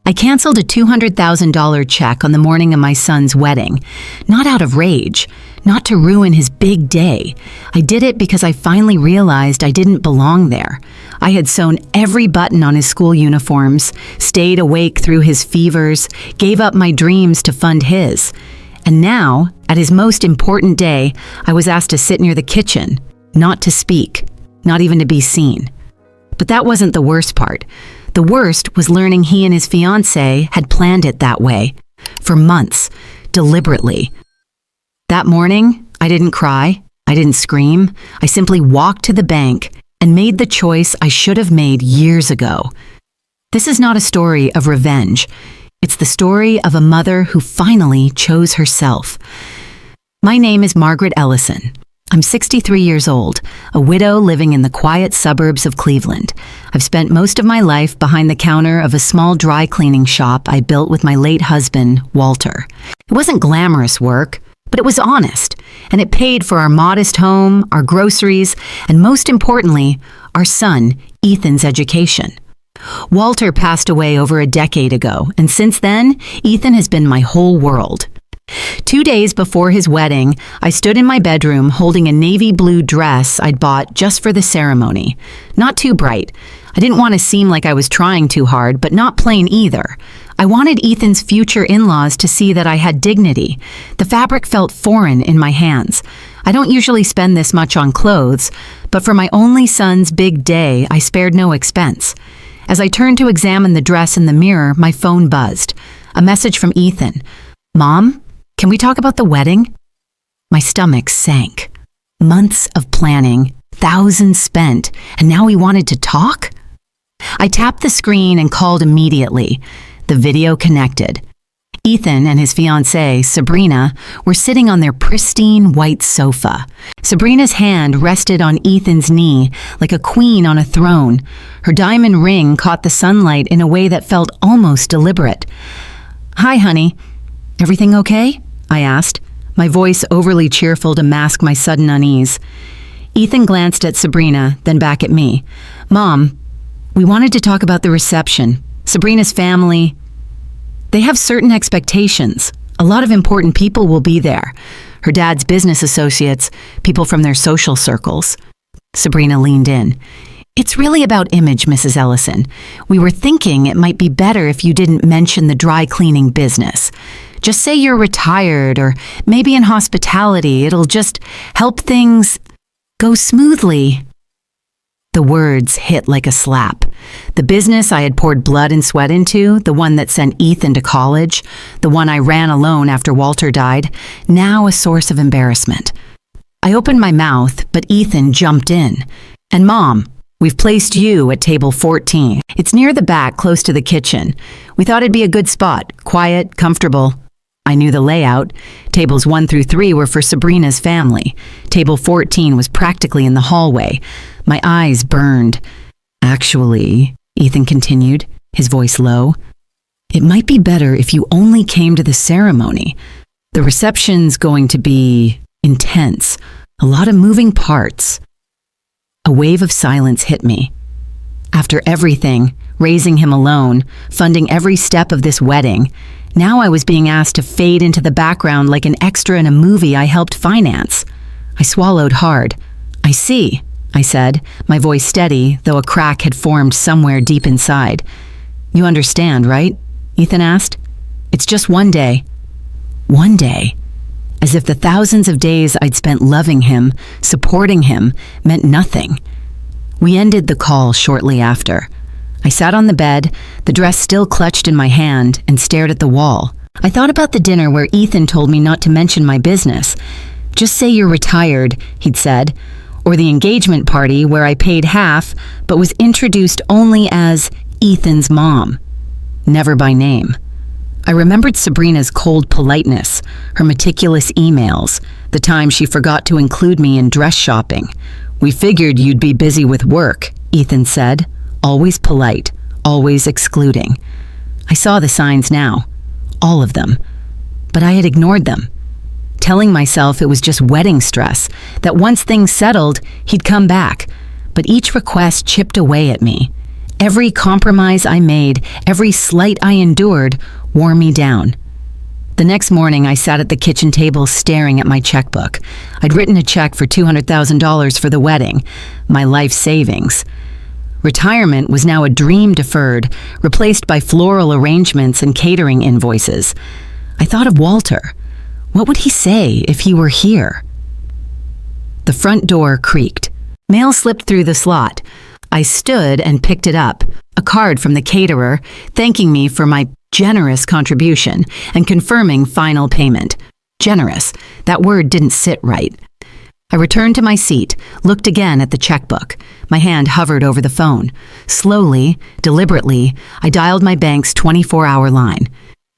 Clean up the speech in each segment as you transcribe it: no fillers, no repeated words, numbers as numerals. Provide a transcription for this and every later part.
I canceled a $200,000 check on the morning of my son's wedding, not out of rage, not to ruin his big day. I did it because I finally realized I didn't belong there. I had sewn every button on his school uniforms, stayed awake through his fevers, gave up my dreams to fund his. And now, at his most important day, I was asked to sit near the kitchen, not to speak, not even to be seen. But that wasn't the worst part. The worst was learning he and his fiancée had planned it that way, for months, deliberately. That morning, I didn't cry, I didn't scream, I simply walked to the bank and made the choice I should have made years ago. This is not a story of revenge. It's the story of a mother who finally chose herself. My name is Margaret Ellison. I'm 63 years old, a widow living in the quiet suburbs of Cleveland. I've spent most of my life behind the counter of a small dry cleaning shop I built with my late husband, Walter. It wasn't glamorous work, but it was honest, and it paid for our modest home, our groceries, and most importantly, our son, Ethan's education. Walter passed away over a decade ago, and since then, Ethan has been my whole world. 2 days before his wedding, I stood in my bedroom holding a navy blue dress I'd bought just for the ceremony. Not too bright. I didn't want to seem like I was trying too hard, but not plain either. I wanted Ethan's future in-laws to see that I had dignity. The fabric felt foreign in my hands. I don't usually spend this much on clothes, but for my only son's big day, I spared no expense. As I turned to examine the dress in the mirror, my phone buzzed. A message from Ethan. "Mom? Can we talk about the wedding?" My stomach sank. Months of planning, thousands spent, and now he wanted to talk? I tapped the screen and called immediately. The video connected. Ethan and his fiancée, Sabrina, were sitting on their pristine white sofa. Sabrina's hand rested on Ethan's knee like a queen on a throne. Her diamond ring caught the sunlight in a way that felt almost deliberate. "Hi, honey. Everything okay?" I asked, my voice overly cheerful to mask my sudden unease. Ethan glanced at Sabrina, then back at me. "Mom, we wanted to talk about the reception. Sabrina's family, they have certain expectations. A lot of important people will be there. Her dad's business associates, people from their social circles." Sabrina leaned in. "It's really about image, Mrs. Ellison. We were thinking it might be better if you didn't mention the dry cleaning business. Just say you're retired or maybe in hospitality. It'll just help things go smoothly." The words hit like a slap. The business I had poured blood and sweat into, the one that sent Ethan to college, the one I ran alone after Walter died, now a source of embarrassment. I opened my mouth, but Ethan jumped in. "And Mom, we've placed you at table 14. It's near the back, close to the kitchen. We thought it'd be a good spot, quiet, comfortable." I knew the layout. Tables 1 through 3 were for Sabrina's family. Table 14 was practically in the hallway. My eyes burned. "Actually," Ethan continued, his voice low, "it might be better if you only came to the ceremony. The reception's going to be intense. A lot of moving parts." A wave of silence hit me. After everything, raising him alone, funding every step of this wedding, now I was being asked to fade into the background like an extra in a movie I helped finance. I swallowed hard. "I see," I said, my voice steady, though a crack had formed somewhere deep inside. "You understand, right?" Ethan asked. "It's just one day." One day. As if the thousands of days I'd spent loving him, supporting him, meant nothing. We ended the call shortly after. I sat on the bed, the dress still clutched in my hand, and stared at the wall. I thought about the dinner where Ethan told me not to mention my business. "Just say you're retired," he'd said. Or the engagement party where I paid half, but was introduced only as Ethan's mom. Never by name. I remembered Sabrina's cold politeness, her meticulous emails, the time she forgot to include me in dress shopping. "We figured you'd be busy with work," Ethan said. Always polite, always excluding. I saw the signs now, all of them, but I had ignored them, telling myself it was just wedding stress, that once things settled, he'd come back. But each request chipped away at me. Every compromise I made, every slight I endured, wore me down. The next morning, I sat at the kitchen table staring at my checkbook. I'd written a check for $200,000 for the wedding, my life savings. Retirement was now a dream deferred, replaced by floral arrangements and catering invoices. I thought of Walter. What would he say if he were here? The front door creaked. Mail slipped through the slot. I stood and picked it up, a card from the caterer, thanking me for my generous contribution and confirming final payment. Generous. That word didn't sit right. I returned to my seat, looked again at the checkbook. My hand hovered over the phone. Slowly, deliberately, I dialed my bank's 24-hour line.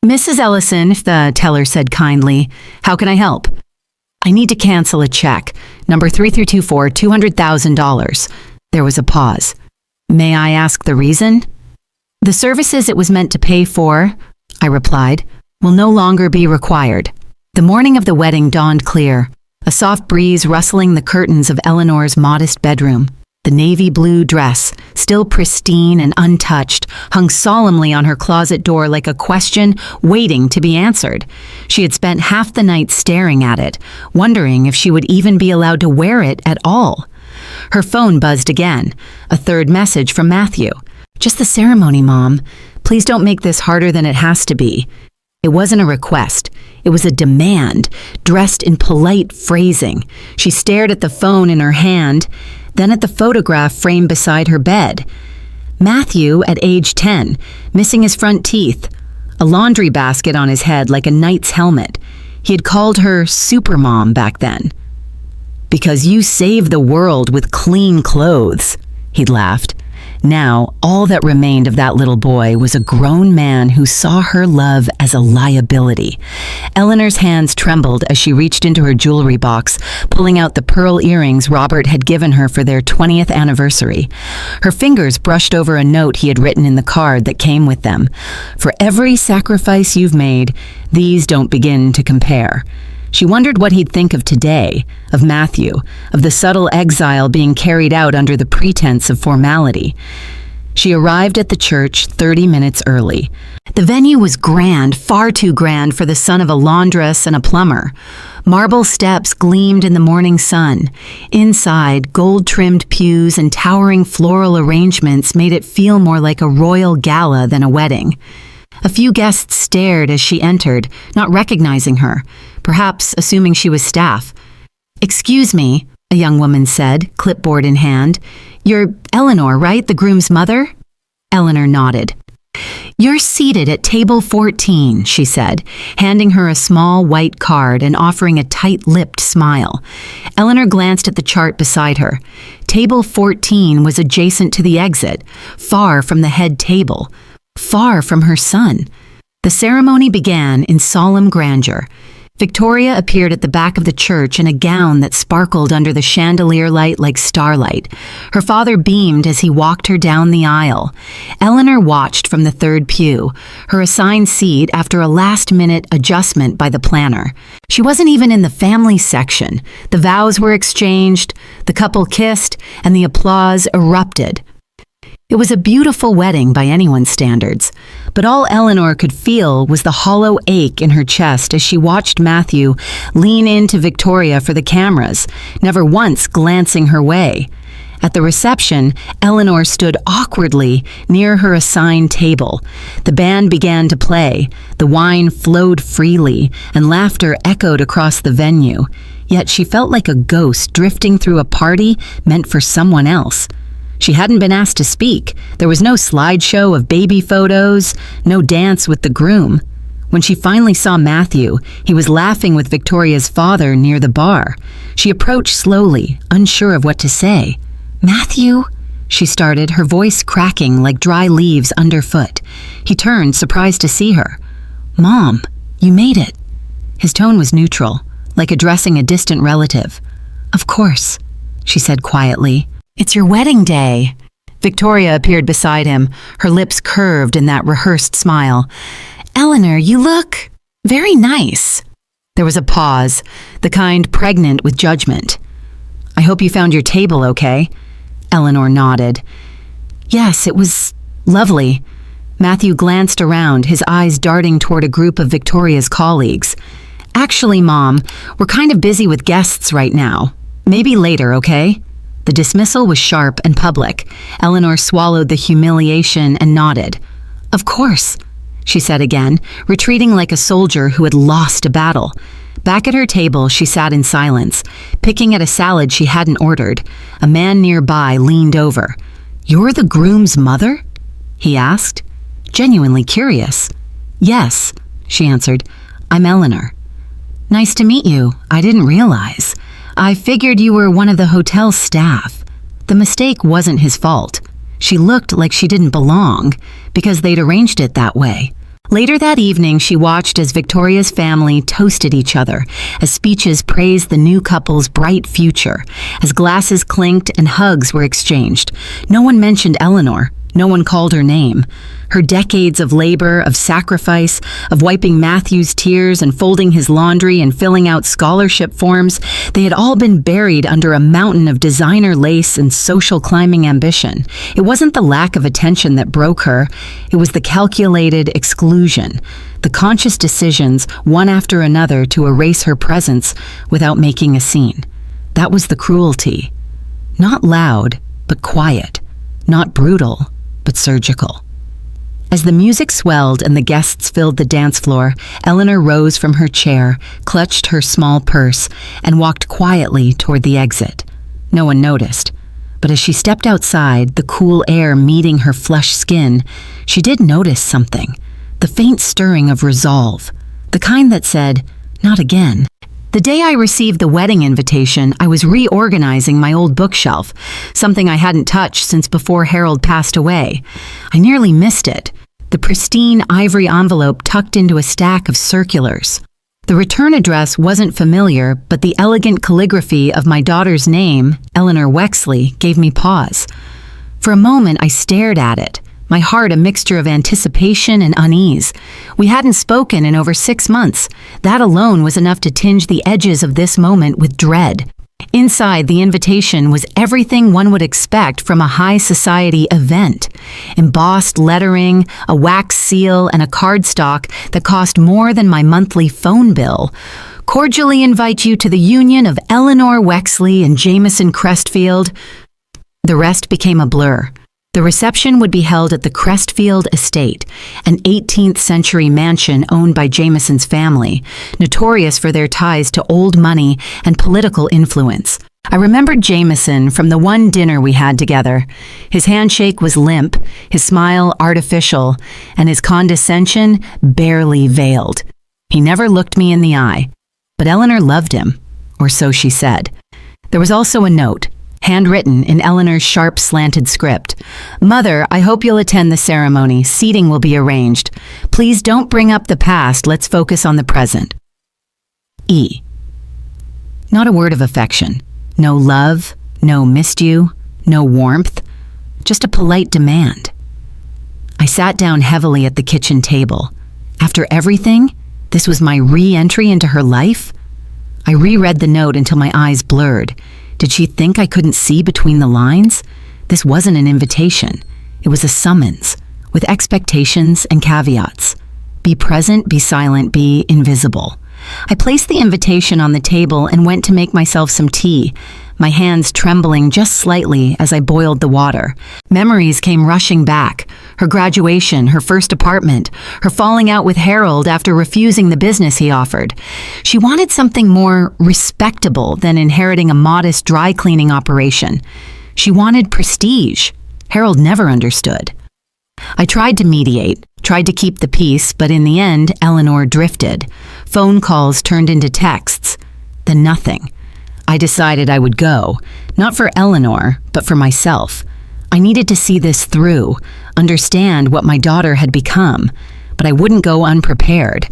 "Mrs. Ellison," the teller said kindly, "how can I help?" "I need to cancel a check. Number 3324, $200,000. There was a pause. "May I ask the reason?" "The services it was meant to pay for," I replied, "will no longer be required." The morning of the wedding dawned clear, a soft breeze rustling the curtains of Eleanor's modest bedroom. The navy blue dress, still pristine and untouched, hung solemnly on her closet door like a question waiting to be answered. She had spent half the night staring at it, wondering if she would even be allowed to wear it at all. Her phone buzzed again, a third message from Matthew. "Just the ceremony, Mom. Please don't make this harder than it has to be." It wasn't a request. It was a demand, dressed in polite phrasing. She stared at the phone in her hand, then at the photograph framed beside her bed. Matthew, at age 10, missing his front teeth, a laundry basket on his head like a knight's helmet. He had called her Supermom back then. "Because you saved the world with clean clothes," he'd laughed. Now, all that remained of that little boy was a grown man who saw her love as a liability. Eleanor's hands trembled as she reached into her jewelry box, pulling out the pearl earrings Robert had given her for their 20th anniversary. Her fingers brushed over a note he had written in the card that came with them. "For every sacrifice you've made, these don't begin to compare." She wondered what he'd think of today, of Matthew, of the subtle exile being carried out under the pretense of formality. She arrived at the church 30 minutes early. The venue was grand, far too grand for the son of a laundress and a plumber. Marble steps gleamed in the morning sun. Inside, gold-trimmed pews and towering floral arrangements made it feel more like a royal gala than a wedding. A few guests stared as she entered, not recognizing her, perhaps assuming she was staff. "Excuse me," a young woman said, clipboard in hand. "You're Eleanor, right? The groom's mother?" Eleanor nodded. "You're seated at table 14, she said, handing her a small white card and offering a tight-lipped smile. Eleanor glanced at the chart beside her. Table 14 was adjacent to the exit, far from the head table, far from her son. The ceremony began in solemn grandeur. Victoria appeared at the back of the church in a gown that sparkled under the chandelier light like starlight. Her father beamed as he walked her down the aisle. Eleanor watched from the third pew, her assigned seat after a last-minute adjustment by the planner. She wasn't even in the family section. The vows were exchanged, the couple kissed, and the applause erupted. It was a beautiful wedding by anyone's standards, but all Eleanor could feel was the hollow ache in her chest as she watched Matthew lean into Victoria for the cameras, never once glancing her way. At the reception, Eleanor stood awkwardly near her assigned table. The band began to play, the wine flowed freely, and laughter echoed across the venue. Yet she felt like a ghost drifting through a party meant for someone else. She hadn't been asked to speak. There was no slideshow of baby photos, no dance with the groom. When she finally saw Matthew, he was laughing with Victoria's father near the bar. She approached slowly, unsure of what to say. "Matthew?" she started, her voice cracking like dry leaves underfoot. He turned, surprised to see her. "Mom, you made it." His tone was neutral, like addressing a distant relative. "Of course," she said quietly. "It's your wedding day." Victoria appeared beside him, her lips curved in that rehearsed smile. "Eleanor, you look very nice." There was a pause, the kind pregnant with judgment. "I hope you found your table okay." Eleanor nodded. Yes, it was lovely. Matthew glanced around, his eyes darting toward a group of Victoria's colleagues. Actually, Mom, we're kind of busy with guests right now. Maybe later, okay? The dismissal was sharp and public. Eleanor swallowed the humiliation and nodded. Of course, she said again, retreating like a soldier who had lost a battle. Back at her table, she sat in silence, picking at a salad she hadn't ordered. A man nearby leaned over. "You're the groom's mother?" he asked, genuinely curious. "Yes," she answered. "I'm Eleanor." "Nice to meet you. I didn't realize. I figured you were one of the hotel staff." The mistake wasn't his fault. She looked like she didn't belong, because they'd arranged it that way. Later that evening, she watched as Victoria's family toasted each other, as speeches praised the new couple's bright future, as glasses clinked and hugs were exchanged. No one mentioned Eleanor. No one called her name. Her decades of labor, of sacrifice, of wiping Matthew's tears and folding his laundry and filling out scholarship forms, they had all been buried under a mountain of designer lace and social climbing ambition. It wasn't the lack of attention that broke her. It was the calculated exclusion, the conscious decisions, one after another, to erase her presence without making a scene. That was the cruelty. Not loud, but quiet. Not brutal, but surgical. As the music swelled and the guests filled the dance floor, Eleanor rose from her chair, clutched her small purse, and walked quietly toward the exit. No one noticed, but as she stepped outside, the cool air meeting her flush skin, she did notice something, the faint stirring of resolve, the kind that said, "Not again." The day I received the wedding invitation, I was reorganizing my old bookshelf, something I hadn't touched since before Harold passed away. I nearly missed it. The pristine ivory envelope tucked into a stack of circulars. The return address wasn't familiar, but the elegant calligraphy of my daughter's name, Eleanor Wexley, gave me pause. For a moment, I stared at it, my heart a mixture of anticipation and unease. We hadn't spoken in over 6 months. That alone was enough to tinge the edges of this moment with dread. Inside, the invitation was everything one would expect from a high society event. Embossed lettering, a wax seal, and a cardstock that cost more than my monthly phone bill. "Cordially invite you to the union of Eleanor Wexley and Jameson Crestfield." The rest became a blur. The reception would be held at the Crestfield Estate, an 18th century mansion owned by Jameson's family, notorious for their ties to old money and political influence. I remembered Jameson from the one dinner we had together. His handshake was limp, his smile artificial, and his condescension barely veiled. He never looked me in the eye, but Eleanor loved him, or so she said. There was also a note, handwritten in Eleanor's sharp, slanted script. "Mother, I hope you'll attend the ceremony. Seating will be arranged. Please don't bring up the past. Let's focus on the present." E. Not a word of affection. No love, no missed you, no warmth. Just a polite demand. I sat down heavily at the kitchen table. After everything, this was my re-entry into her life? I reread the note until my eyes blurred. Did she think I couldn't see between the lines? This wasn't an invitation. It was a summons, with expectations and caveats. Be present, be silent, be invisible. I placed the invitation on the table and went to make myself some tea, my hands trembling just slightly as I boiled the water. Memories came rushing back. Her graduation, her first apartment, her falling out with Harold after refusing the business he offered. She wanted something more respectable than inheriting a modest dry cleaning operation. She wanted prestige. Harold never understood. I tried to mediate, tried to keep the peace, but in the end, Eleanor drifted. Phone calls turned into texts, then nothing. I decided I would go, not for Eleanor, but for myself. I needed to see this through, understand what my daughter had become, but I wouldn't go unprepared.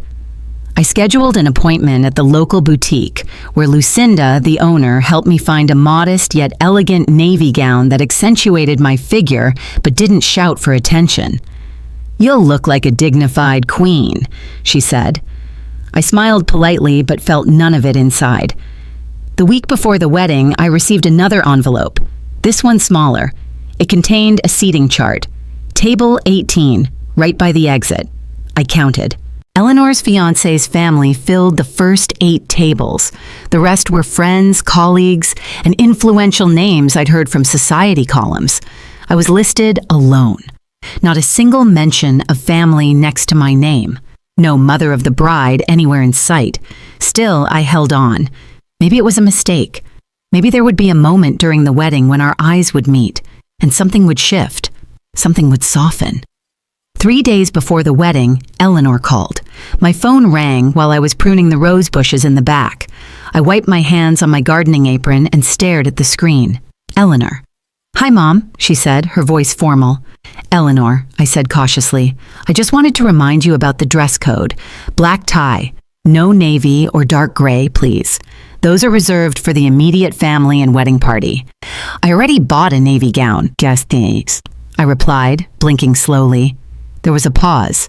I scheduled an appointment at the local boutique, where Lucinda, the owner, helped me find a modest yet elegant navy gown that accentuated my figure but didn't shout for attention. "You'll look like a dignified queen," she said. I smiled politely but felt none of it inside. The week before the wedding, I received another envelope, this one smaller. It contained a seating chart. Table 18, right by the exit. I counted. Eleanor's fiancé's family filled the first 8 tables. The rest were friends, colleagues, and influential names I'd heard from society columns. I was listed alone. Not a single mention of family next to my name. No mother of the bride anywhere in sight. Still, I held on. Maybe it was a mistake. Maybe there would be a moment during the wedding when our eyes would meet, and something would shift. Something would soften. 3 days before the wedding, Eleanor called. My phone rang while I was pruning the rose bushes in the back. I wiped my hands on my gardening apron and stared at the screen. Eleanor. "Hi, Mom," she said, her voice formal. "Eleanor," I said cautiously, "I just wanted to remind you about the dress code. Black tie. No navy or dark gray, please. Those are reserved for the immediate family and wedding party." "I already bought a navy gown, guess these," I replied, blinking slowly. There was a pause.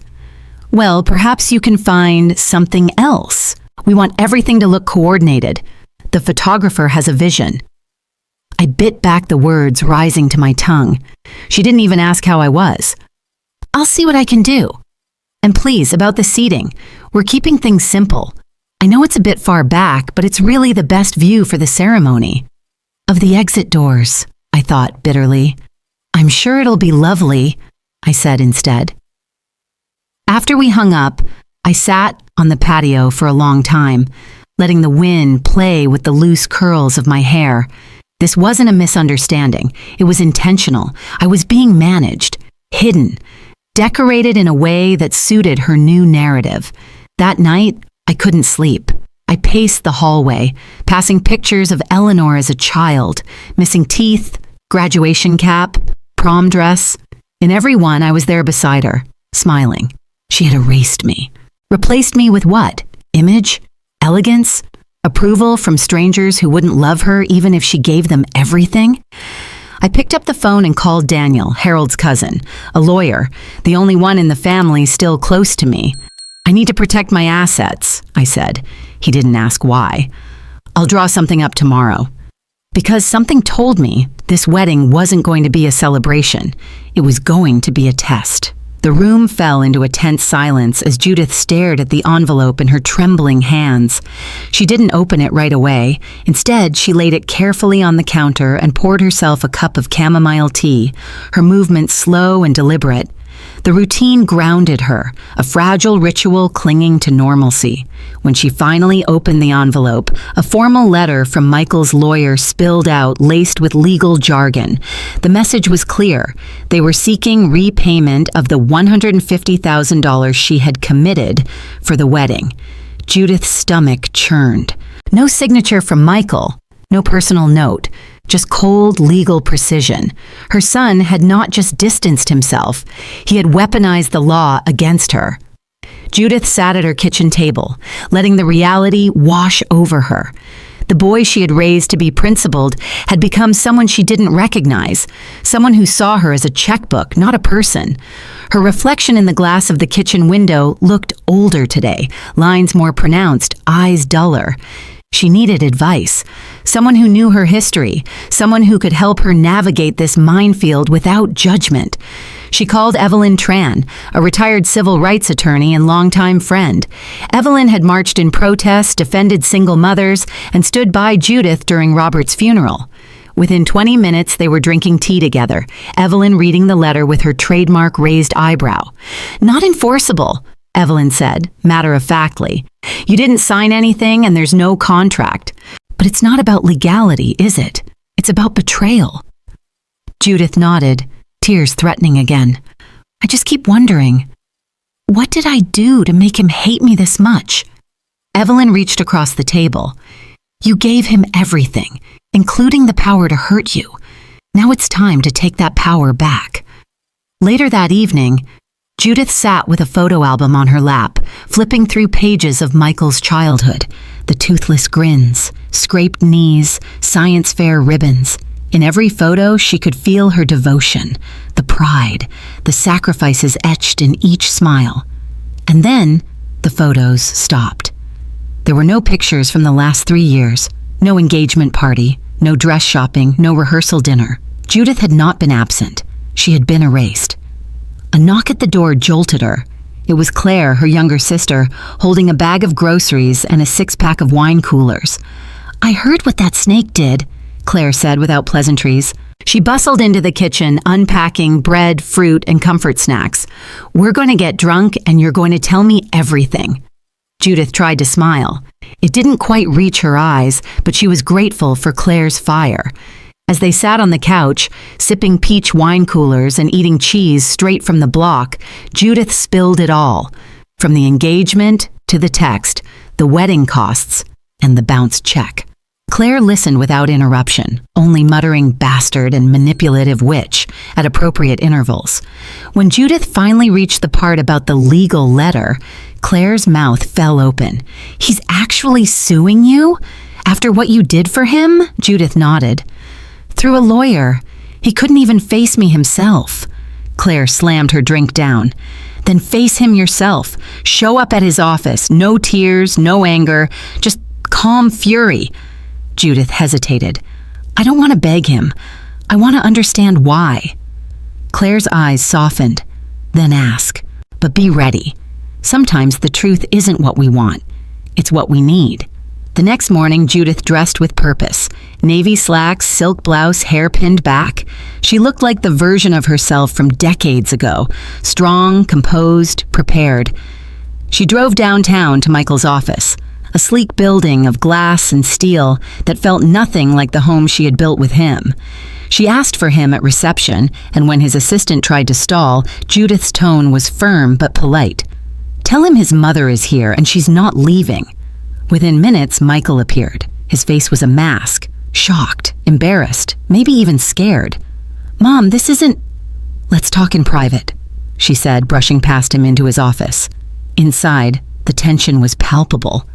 "Well, perhaps you can find something else. We want everything to look coordinated. The photographer has a vision." I bit back the words rising to my tongue. She didn't even ask how I was. "I'll see what I can do. And please, about the seating, we're keeping things simple. I know it's a bit far back, but it's really the best view for the ceremony." "Of the exit doors," I thought bitterly. "I'm sure it'll be lovely," I said instead. After we hung up, I sat on the patio for a long time, letting the wind play with the loose curls of my hair. This wasn't a misunderstanding. It was intentional. I was being managed, hidden, decorated in a way that suited her new narrative. That night, I couldn't sleep. I paced the hallway, passing pictures of Eleanor as a child, missing teeth, graduation cap, prom dress. In every one, I was there beside her, smiling. She had erased me. Replaced me with what? Image? Elegance? Approval from strangers who wouldn't love her even if she gave them everything? I picked up the phone and called Daniel, Harold's cousin, a lawyer, the only one in the family still close to me. "I need to protect my assets," I said. He didn't ask why. "I'll draw something up tomorrow." Because something told me this wedding wasn't going to be a celebration. It was going to be a test. The room fell into a tense silence as Judith stared at the envelope in her trembling hands. She didn't open it right away. Instead, she laid it carefully on the counter and poured herself a cup of chamomile tea, her movements slow and deliberate. The routine grounded her, a fragile ritual clinging to normalcy. When she finally opened the envelope, a formal letter from Michael's lawyer spilled out, laced with legal jargon. The message was clear. They were seeking repayment of the $150,000 she had committed for the wedding. Judith's stomach churned. No signature from Michael, no personal note. Just cold legal precision. Her son had not just distanced himself, he had weaponized the law against her. Judith sat at her kitchen table, letting the reality wash over her. The boy she had raised to be principled had become someone she didn't recognize, someone who saw her as a checkbook, not a person. Her reflection in the glass of the kitchen window looked older today, lines more pronounced, eyes duller. She needed advice, someone who knew her history, someone who could help her navigate this minefield without judgment. She called Evelyn Tran, a retired civil rights attorney and longtime friend. Evelyn had marched in protest, defended single mothers, and stood by Judith during Robert's funeral. Within 20 minutes, they were drinking tea together, Evelyn reading the letter with her trademark raised eyebrow. "Not enforceable," Evelyn said, matter-of-factly. "You didn't sign anything and there's no contract. But it's not about legality, is it? It's about betrayal." Judith nodded, tears threatening again. "I just keep wondering, what did I do to make him hate me this much?" Evelyn reached across the table. "You gave him everything, including the power to hurt you. Now it's time to take that power back." Later that evening, Judith sat with a photo album on her lap, flipping through pages of Michael's childhood. The toothless grins, scraped knees, science fair ribbons. In every photo, she could feel her devotion, the pride, the sacrifices etched in each smile. And then, the photos stopped. There were no pictures from the last 3 years, no engagement party, no dress shopping, no rehearsal dinner. Judith had not been absent. She had been erased. A knock at the door jolted her. It was Claire, her younger sister, holding a bag of groceries and a 6-pack of wine coolers. "I heard what that snake did," Claire said without pleasantries. She bustled into the kitchen, unpacking bread, fruit, and comfort snacks. "We're going to get drunk, and you're going to tell me everything." Judith tried to smile. It didn't quite reach her eyes, but she was grateful for Claire's fire. As they sat on the couch, sipping peach wine coolers and eating cheese straight from the block, Judith spilled it all. From the engagement to the text, the wedding costs, and the bounce check. Claire listened without interruption, only muttering "bastard" and "manipulative witch" at appropriate intervals. When Judith finally reached the part about the legal letter, Claire's mouth fell open. "He's actually suing you? After what you did for him?" Judith nodded. "Through a lawyer. He couldn't even face me himself." Claire slammed her drink down. "Then face him yourself. Show up at his office. No tears, no anger, just calm fury." Judith hesitated. "I don't want to beg him. I want to understand why." Claire's eyes softened. "Then ask. But be ready. Sometimes the truth isn't what we want. It's what we need." The next morning, Judith dressed with purpose. Navy slacks, silk blouse, hair pinned back. She looked like the version of herself from decades ago. Strong, composed, prepared. She drove downtown to Michael's office. A sleek building of glass and steel that felt nothing like the home she had built with him. She asked for him at reception, and when his assistant tried to stall, Judith's tone was firm but polite. "Tell him his mother is here and she's not leaving." Within minutes, Michael appeared. His face was a mask. Shocked, embarrassed, maybe even scared. "Mom, this isn't—" "Let's talk in private," she said, brushing past him into his office. Inside, the tension was palpable.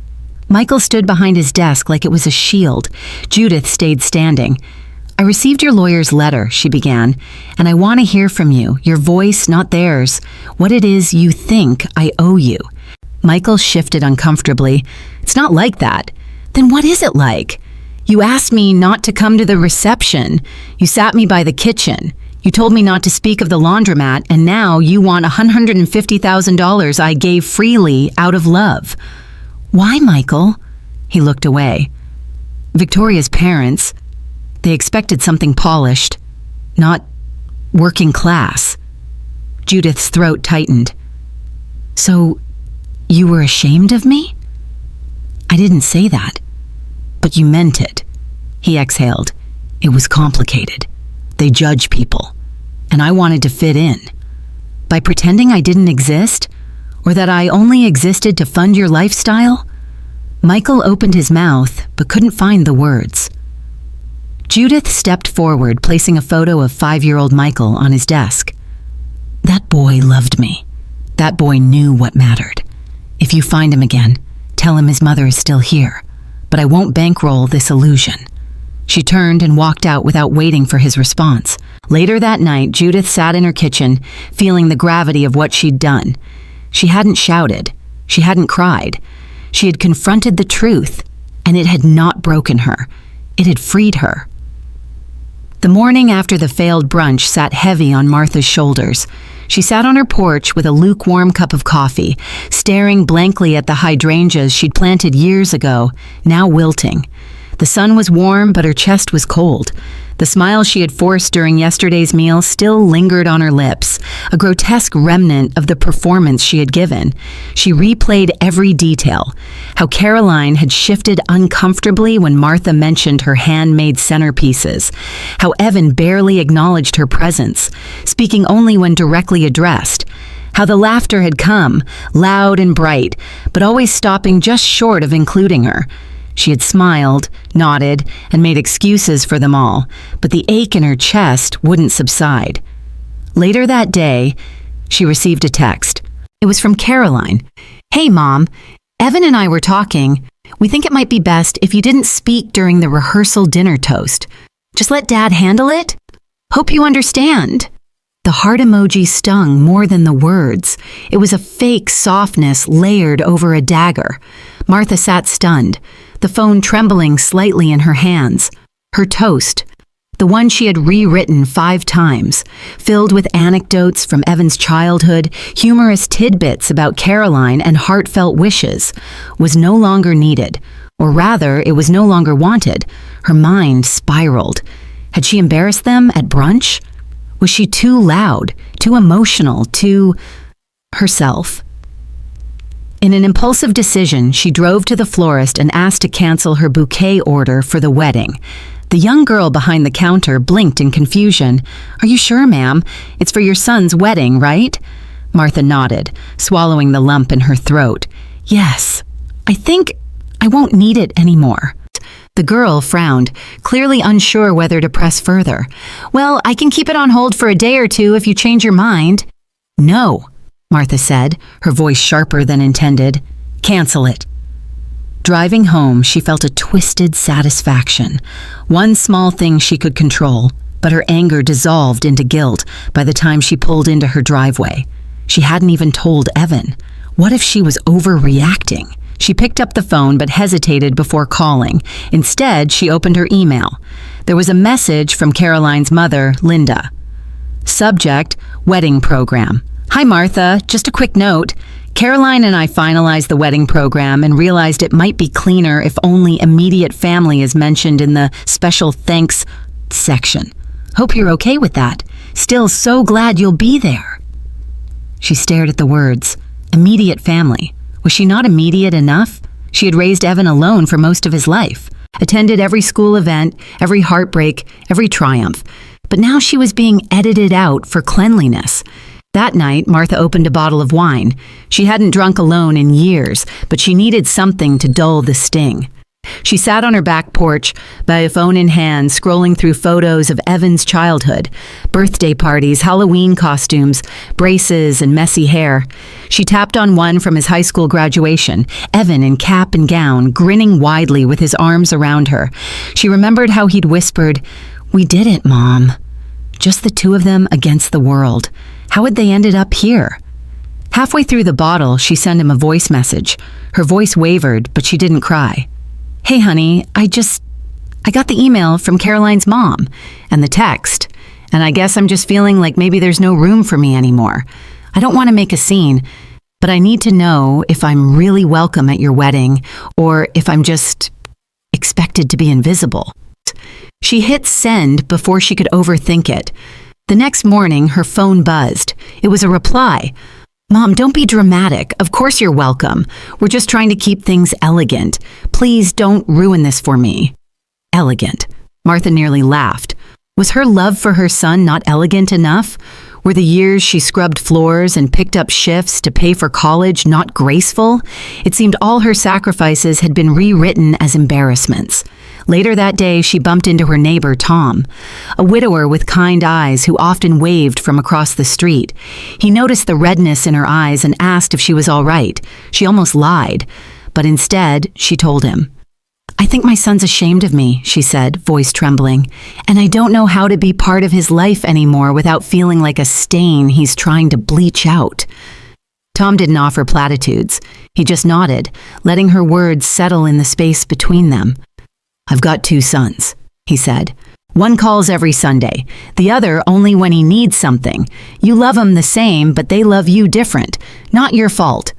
Michael stood behind his desk like it was a shield. Judith stayed standing. "I received your lawyer's letter," she began, "and I want to hear from you, your voice, not theirs, what it is you think I owe you." Michael shifted uncomfortably. "It's not like that." "Then what is it like? You asked me not to come to the reception. You sat me by the kitchen. You told me not to speak of the laundromat, and now you want $150,000 I gave freely out of love." "Why, Michael?" He looked away. "Victoria's parents, they expected something polished, not working class." Judith's throat tightened. "So, you were ashamed of me?" "I didn't say that, but you meant it." He exhaled. "It was complicated. They judge people, and I wanted to fit in. By pretending I didn't exist, or that I only existed to fund your lifestyle?" Michael opened his mouth, but couldn't find the words. Judith stepped forward, placing a photo of 5-year-old Michael on his desk. "That boy loved me. That boy knew what mattered. If you find him again, tell him his mother is still here, but I won't bankroll this illusion." She turned and walked out without waiting for his response. Later that night, Judith sat in her kitchen, feeling the gravity of what she'd done. She hadn't shouted. She hadn't cried. She had confronted the truth, and it had not broken her. It had freed her. The morning after the failed brunch sat heavy on Martha's shoulders. She sat on her porch with a lukewarm cup of coffee, staring blankly at the hydrangeas she'd planted years ago, now wilting. The sun was warm, but her chest was cold. The smile she had forced during yesterday's meal still lingered on her lips, a grotesque remnant of the performance she had given. She replayed every detail, how Caroline had shifted uncomfortably when Martha mentioned her handmade centerpieces, how Evan barely acknowledged her presence, speaking only when directly addressed, how the laughter had come, loud and bright, but always stopping just short of including her. She had smiled, nodded, and made excuses for them all, but the ache in her chest wouldn't subside. Later that day, she received a text. It was from Caroline. "Hey, Mom, Evan and I were talking. We think it might be best if you didn't speak during the rehearsal dinner toast. Just let Dad handle it? Hope you understand." The heart emoji stung more than the words. It was a fake softness layered over a dagger. Martha sat stunned, the phone trembling slightly in her hands. Her toast, the one she had rewritten 5 times, filled with anecdotes from Evan's childhood, humorous tidbits about Caroline, and heartfelt wishes, was no longer needed, or rather, it was no longer wanted. Her mind spiraled. Had she embarrassed them at brunch? Was she too loud, too emotional, too herself? In an impulsive decision, she drove to the florist and asked to cancel her bouquet order for the wedding. The young girl behind the counter blinked in confusion. "Are you sure, ma'am? It's for your son's wedding, right?" Martha nodded, swallowing the lump in her throat. "Yes, I think I won't need it anymore." The girl frowned, clearly unsure whether to press further. "Well, I can keep it on hold for a day or two if you change your mind." "No," Martha said, her voice sharper than intended. "Cancel it." Driving home, she felt a twisted satisfaction. One small thing she could control, but her anger dissolved into guilt by the time she pulled into her driveway. She hadn't even told Evan. What if she was overreacting? She picked up the phone but hesitated before calling. Instead, she opened her email. There was a message from Caroline's mother, Linda. Subject, wedding program. "Hi Martha, just a quick note. Caroline and I finalized the wedding program and realized it might be cleaner if only immediate family is mentioned in the special thanks section. Hope you're okay with that. Still so glad you'll be there." She stared at the words. Immediate family. Was she not immediate enough? She had raised Evan alone for most of his life, attended every school event, every heartbreak, every triumph. But now she was being edited out for cleanliness. That night, Martha opened a bottle of wine. She hadn't drunk alone in years, but she needed something to dull the sting. She sat on her back porch, by a phone in hand, scrolling through photos of Evan's childhood, birthday parties, Halloween costumes, braces, and messy hair. She tapped on one from his high school graduation, Evan in cap and gown, grinning widely with his arms around her. She remembered how he'd whispered, "We did it, Mom." Just the two of them against the world. How had they ended up here? Halfway through the bottle, she sent him a voice message. Her voice wavered, but she didn't cry. "Hey, honey, I got the email from Caroline's mom and the text, and I guess I'm just feeling like maybe there's no room for me anymore. I don't want to make a scene, but I need to know if I'm really welcome at your wedding or if I'm just expected to be invisible." She hit send before she could overthink it. The next morning, her phone buzzed. It was a reply. "Mom, don't be dramatic. Of course you're welcome. We're just trying to keep things elegant. Please don't ruin this for me." Elegant. Martha nearly laughed. Was her love for her son not elegant enough? Were the years she scrubbed floors and picked up shifts to pay for college not graceful? It seemed all her sacrifices had been rewritten as embarrassments. Later that day, she bumped into her neighbor, Tom, a widower with kind eyes who often waved from across the street. He noticed the redness in her eyes and asked if she was all right. She almost lied, but instead, she told him. "I think my son's ashamed of me," she said, voice trembling, "and I don't know how to be part of his life anymore without feeling like a stain he's trying to bleach out." Tom didn't offer platitudes. He just nodded, letting her words settle in the space between them. "I've got 2 sons," he said. "One calls every Sunday, the other only when he needs something. You love them the same, but they love you different. Not your fault."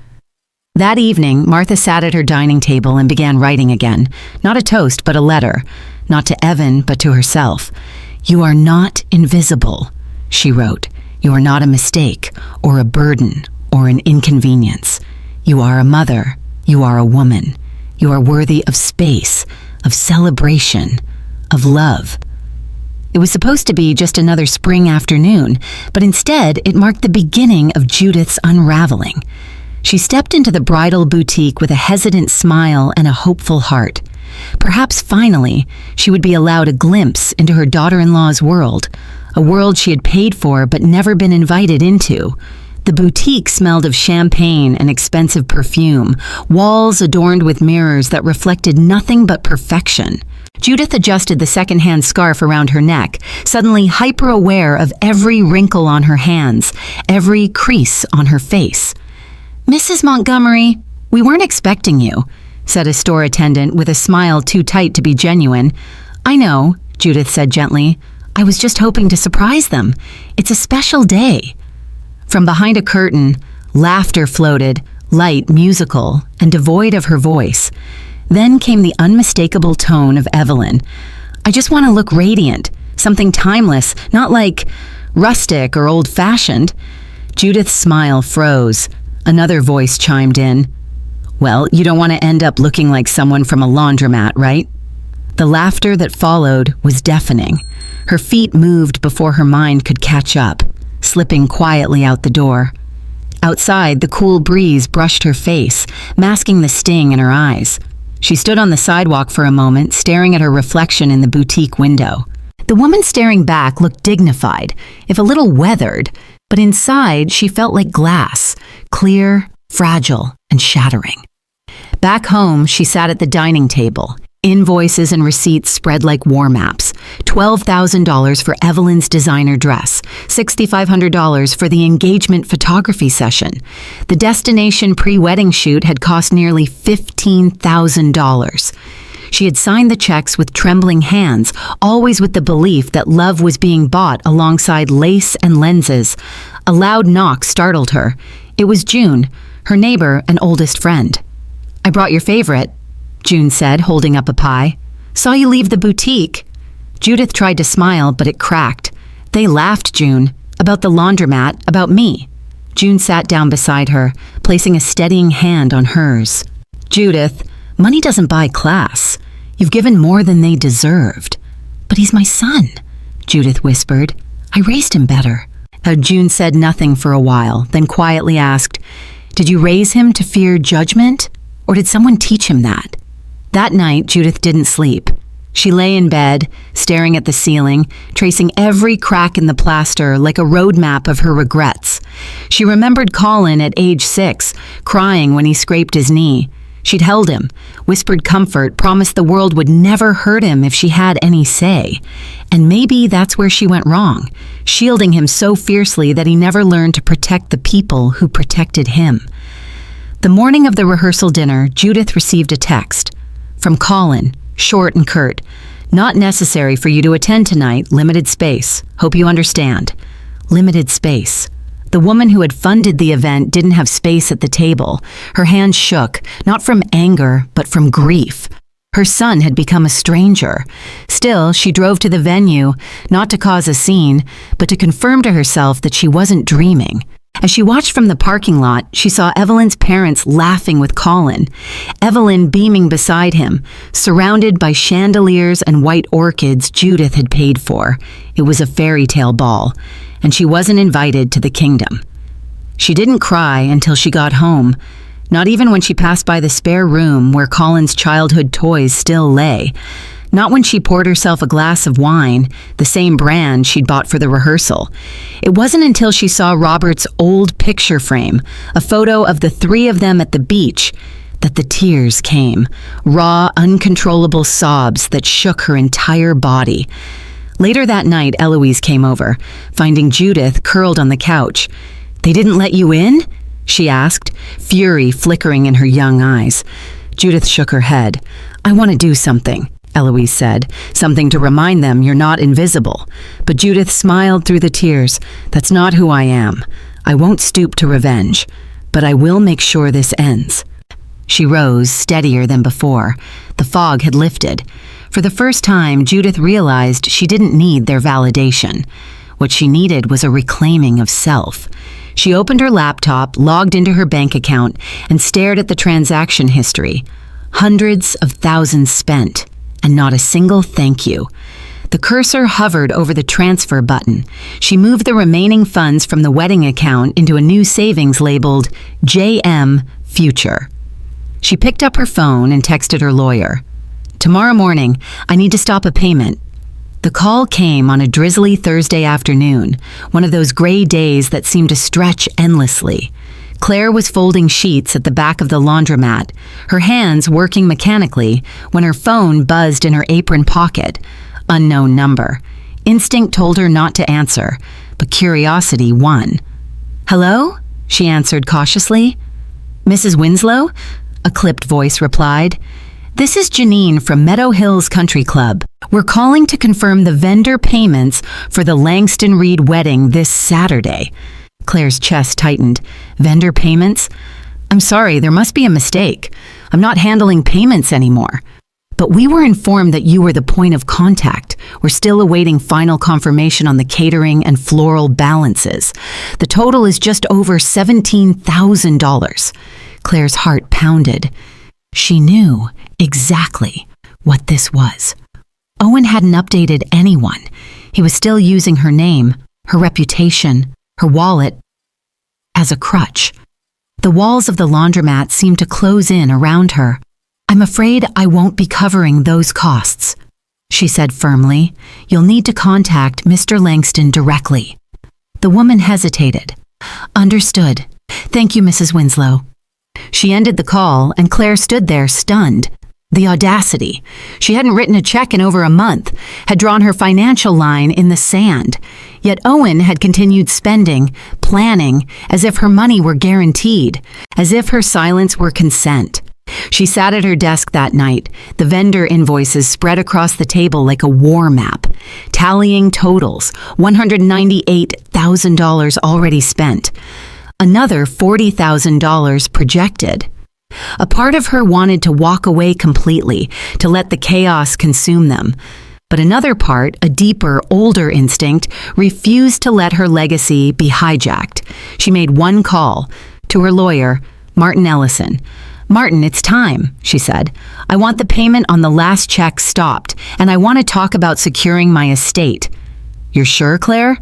That evening, Martha sat at her dining table and began writing again. Not a toast, but a letter. Not to Evan, but to herself. "You are not invisible," she wrote. "You are not a mistake, or a burden, or an inconvenience. You are a mother. You are a woman. You are worthy of space, of celebration, of love." It was supposed to be just another spring afternoon, but instead it marked the beginning of Judith's unraveling. She stepped into the bridal boutique with a hesitant smile and a hopeful heart. Perhaps finally she would be allowed a glimpse into her daughter-in-law's world, a world she had paid for but never been invited into. The boutique smelled of champagne and expensive perfume, walls adorned with mirrors that reflected nothing but perfection. Judith adjusted the second-hand scarf around her neck, suddenly hyper-aware of every wrinkle on her hands, every crease on her face. "Mrs. Montgomery, we weren't expecting you," said a store attendant with a smile too tight to be genuine. "I know," Judith said gently. I was just hoping to surprise them. It's a special day." From behind a curtain, laughter floated, light, musical, and devoid of her voice. Then came the unmistakable tone of Evelyn. "I just want to look radiant, something timeless, not like rustic or old-fashioned." Judith's smile froze. Another voice chimed in. "Well, you don't want to end up looking like someone from a laundromat, right?" The laughter that followed was deafening. Her feet moved before her mind could catch up, slipping quietly out the door. Outside, the cool breeze brushed her face, masking the sting in her eyes. She stood on the sidewalk for a moment, staring at her reflection in the boutique window. The woman staring back looked dignified, if a little weathered, but inside she felt like glass, clear, fragile, and shattering. Back home, she sat at the dining table. Invoices and receipts spread like war maps. $12,000 for Evelyn's designer dress, $6,500 for the engagement photography session. The destination pre-wedding shoot had cost nearly $15,000. She had signed the checks with trembling hands, always with the belief that love was being bought alongside lace and lenses. A loud knock startled her. It was June, her neighbor and oldest friend. "I brought your favorite," June said, holding up a pie. "Saw you leave the boutique." Judith tried to smile, but it cracked. "They laughed, June. About the laundromat, about me." June sat down beside her, placing a steadying hand on hers. "Judith, money doesn't buy class. You've given more than they deserved." "But he's my son," Judith whispered. "I raised him better." June said nothing for a while, then quietly asked, "Did you raise him to fear judgment, or did someone teach him that?" That night, Judith didn't sleep. She lay in bed, staring at the ceiling, tracing every crack in the plaster like a roadmap of her regrets. She remembered Colin at age 6, crying when he scraped his knee. She'd held him, whispered comfort, promised the world would never hurt him if she had any say. And maybe that's where she went wrong, shielding him so fiercely that he never learned to protect the people who protected him. The morning of the rehearsal dinner, Judith received a text. From Colin, short and curt. "Not necessary for you to attend tonight, limited space. Hope you understand." Limited space. The woman who had funded the event didn't have space at the table. Her hands shook, not from anger, but from grief. Her son had become a stranger. Still, she drove to the venue, not to cause a scene, but to confirm to herself that she wasn't dreaming. As she watched from the parking lot, she saw Evelyn's parents laughing with Colin, Evelyn beaming beside him, surrounded by chandeliers and white orchids Judith had paid for. It was a fairy tale ball, and she wasn't invited to the kingdom. She didn't cry until she got home, not even when she passed by the spare room where Colin's childhood toys still lay. Not when she poured herself a glass of wine, the same brand she'd bought for the rehearsal. It wasn't until she saw Robert's old picture frame, a photo of the three of them at the beach, that the tears came, raw, uncontrollable sobs that shook her entire body. Later that night, Eloise came over, finding Judith curled on the couch. "They didn't let you in?" she asked, fury flickering in her young eyes. Judith shook her head. "I want to do something," Eloise said, "something to remind them you're not invisible." But Judith smiled through the tears. "That's not who I am. I won't stoop to revenge, but I will make sure this ends." She rose, steadier than before. The fog had lifted. For the first time, Judith realized she didn't need their validation. What she needed was a reclaiming of self. She opened her laptop, logged into her bank account, and stared at the transaction history. Hundreds of thousands spent, and not a single thank you. The cursor hovered over the transfer button. She moved the remaining funds from the wedding account into a new savings labeled JM Future. She picked up her phone and texted her lawyer. "Tomorrow morning, I need to stop a payment." The call came on a drizzly Thursday afternoon, one of those gray days that seemed to stretch endlessly. Claire was folding sheets at the back of the laundromat, her hands working mechanically, when her phone buzzed in her apron pocket. Unknown number. Instinct told her not to answer, but curiosity won. "Hello?" she answered cautiously. "Mrs. Winslow?" a clipped voice replied. "This is Janine from Meadow Hills Country Club. We're calling to confirm the vendor payments for the Langston Reed wedding this Saturday. Claire's chest tightened. Vendor payments? I'm sorry, there must be a mistake. I'm not handling payments anymore. But we were informed that you were the point of contact. We're still awaiting final confirmation on the catering and floral balances. The total is just over $17,000. Claire's heart pounded. She knew exactly what this was. Owen hadn't updated anyone. He was still using her name, her reputation, her wallet as a crutch. The walls of the laundromat seemed to close in around her. I'm afraid I won't be covering those costs, she said firmly. You'll need to contact Mr. Langston directly. The woman hesitated. Understood. Thank you, Mrs. Winslow. She ended the call, and Claire stood there stunned. The audacity. She hadn't written a check in over a month, had drawn her financial line in the sand. Yet Owen had continued spending, planning, as if her money were guaranteed, as if her silence were consent. She sat at her desk that night, the vendor invoices spread across the table like a war map, tallying totals, $198,000 already spent, another $40,000 projected. A part of her wanted to walk away completely, to let the chaos consume them. But another part, a deeper, older instinct, refused to let her legacy be hijacked. She made one call to her lawyer, Martin Ellison. Martin, it's time, she said. I want the payment on the last check stopped, and I want to talk about securing my estate. You're sure, Claire?